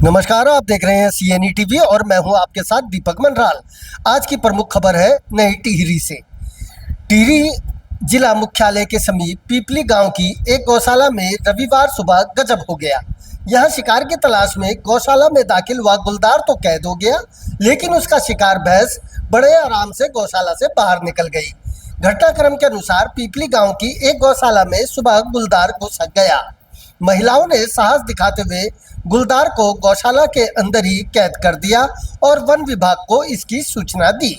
नमस्कार, आप देख रहे हैं CNE टीवी और मैं हूं आपके साथ दीपक मनराल। आज की प्रमुख खबर है नई टिहरी से। टिहरी जिला मुख्यालय के समीप पीपली गांव की एक गौशाला में रविवार सुबह गजब हो गया। यहां शिकार की तलाश में गौशाला में दाखिल हुआ गुलदार तो कैद हो गया, लेकिन उसका शिकार भैंस बड़े आराम से गौशाला से बाहर निकल गई। घटनाक्रम के अनुसार पीपली गाँव की एक गौशाला में सुबह गुलदार घुस गया। महिलाओं ने साहस दिखाते हुए गुलदार को गौशाला के अंदर ही कैद कर दिया और वन विभाग को इसकी सूचना दी।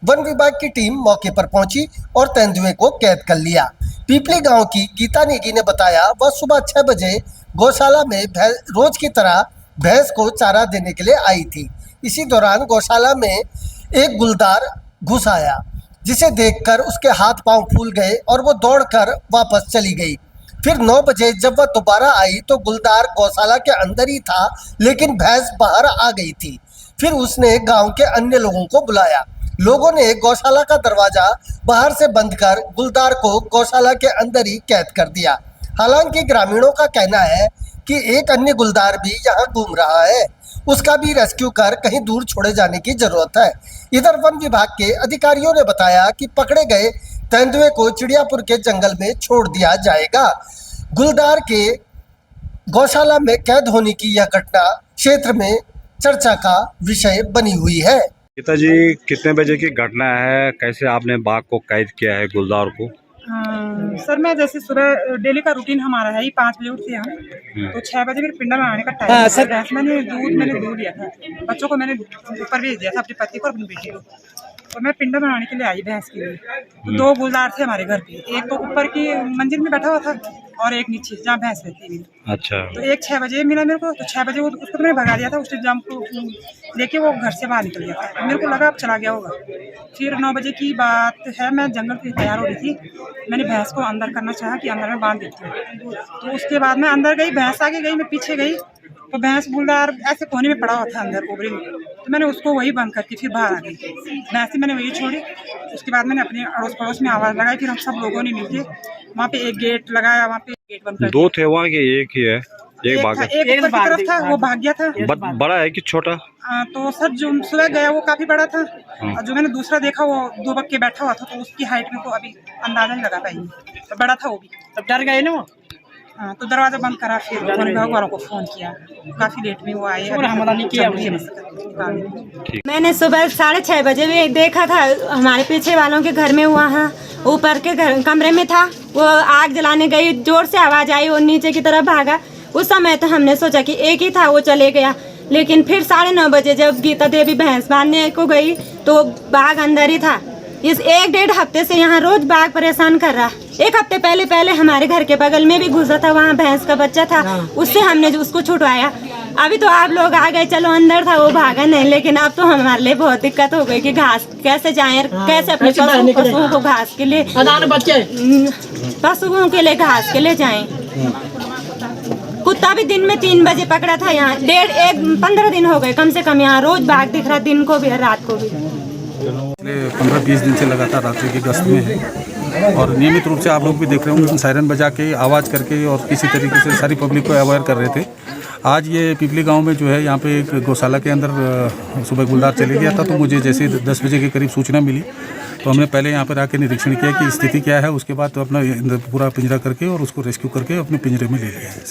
वन विभाग की टीम मौके पर पहुंची और तेंदुए को कैद कर लिया। पीपली गांव की गीता नेगी ने बताया, वह सुबह 6 बजे गौशाला में रोज की तरह भैंस को चारा देने के लिए आई थी। इसी दौरान गौशाला में एक गुलदार घुस आया, जिसे देखकर उसके हाथ पांव फूल गए और वो दौड़कर वापस चली गई। फिर 9 बजे जब वह दोबारा आई तो गुलदार गौशाला के अंदर ही था, लेकिन भैंस बाहर आ गई थी। फिर उसने गांव के अन्य लोगों को बुलाया। लोगों ने गौशाला का दरवाजा बाहर से बंद कर गुलदार को गौशाला के अंदर ही कैद कर दिया। हालांकि ग्रामीणों का कहना है कि एक अन्य गुलदार भी यहाँ घूम रहा है, उसका भी रेस्क्यू कर कहीं दूर छोड़े जाने की जरूरत है। इधर वन विभाग के अधिकारियों ने बताया कि पकड़े गए तेंदुए को चिड़ियापुर के जंगल में छोड़ दिया जाएगा। गुलदार के गौशाला में कैद होने की यह घटना क्षेत्र में चर्चा का विषय बनी हुई है। पिताजी, कितने बजे की घटना है? कैसे आपने बाघ को कैद किया है, गुलदार को? सर, मैं जैसे सुबह डेली का रूटीन हमारा है ही 5 बजे उठते हैं, तो 6 बजे मेरे पिंडा में आने का टाइम है। मैंने दूध लिया था, बच्चों को मैंने ऊपर भेज दिया था, अपने पति को और अपनी बेटी को। तो मैं पिंडा बनाने के लिए आई भैंस के लिए। तो 2 गुलदार थे हमारे घर पे, एक तो ऊपर की मंजिल में बैठा हुआ था और एक नीचे जहाँ भैंस रहती है। अच्छा। तो एक 6 बजे मिला मेरे को, तो 6 बजे उसको मैंने भगा दिया था। उस टाइम को लेके वो घर से बाहर निकल गया था, तो मेरे को लगा अब चला गया होगा। फिर 9 बजे की बात है, मैं जंगल से तैयार हो रही थी, मैंने भैंस को अंदर करना चाहा कि अंदर में बांध देती हूँ। तो उसके बाद मैं अंदर गई, भैंस आगे गई, मैं पीछे गई, तो भैंस गुलदार ऐसे कोने में पड़ा हुआ था अंदर कोबरे में। तो मैंने उसको वही बंद करके फिर बाहर आ गई। भैंस मैंने वही छोड़ी। उसके बाद मैंने अपने अड़ोस पड़ोस में आवाज़ लगाई। फिर हम सब लोगों ने मिलके वहाँ पे एक गेट लगाया, वहाँ पे गेट बंद कर दिया। 2 थे वहाँ के? एक ही है? एक भाग एक ऊपर की तरफ था, वो भाग गया था। बड़ा है कि छोटा? तो सर, जो सुबह गया वो काफी बड़ा था, और जो मैंने दूसरा देखा वो 2 बक्के बैठा हुआ था, तो उसकी हाइट में तो अभी अंदाजा नहीं लगा पाएंगे, तो बड़ा था वो भी। तब डर गए ना वो। हाँ, तो दरवाजा बंद करा, फिर वन विभाग वालों को फोन किया, काफी लेट में वो आए। मैंने सुबह 6:30 बजे भी देखा था, हमारे पीछे वालों के घर में, वहाँ ऊपर के घर कमरे में था। वो आग जलाने गई, जोर से आवाज आई, वो नीचे की तरफ भागा। उस समय तो हमने सोचा कि एक ही था, वो चले गया। लेकिन फिर 9:30 बजे जब गीता देवी भैंस बांधने को गई तो बाघ अंदर ही था। इस 1-1.5 हफ्ते से यहाँ रोज बाघ परेशान कर रहा। 1 हफ्ते पहले हमारे घर के बगल में भी घुसा था, वहाँ भैंस का बच्चा था, उससे हमने उसको छुटवाया। अभी तो आप लोग आ गए, चलो अंदर था, वो भागा नहीं। लेकिन अब तो हमारे लिए बहुत दिक्कत हो गई कि घास कैसे जाएं, कैसे अपने पशुओं को घास के लिए, पशुओं के लिए घास के लिए जाएं। कुत्ता भी दिन में 3 बजे पकड़ा था यहाँ। 15 दिन हो गए कम से कम, यहाँ रोज बाघ दिख रहा, दिन को भी और रात को भी। 15-20 दिन से लगातार रात्रि की गश्त में है और नियमित रूप से आप लोग भी देख रहे होंगे, सायरन बजा के, आवाज़ करके और किसी तरीके से सारी पब्लिक को अवेयर कर रहे थे। आज ये पीपली गांव में जो है, यहाँ पे एक गौशाला के अंदर सुबह गुलदार चले गया था। तो मुझे जैसे 10 बजे के करीब सूचना मिली, तो हमने पहले यहाँ पर आके निरीक्षण किया कि स्थिति क्या है। उसके बाद तो अपना पूरा पिंजरा करके और उसको रेस्क्यू करके अपने पिंजरे में ले लिया है।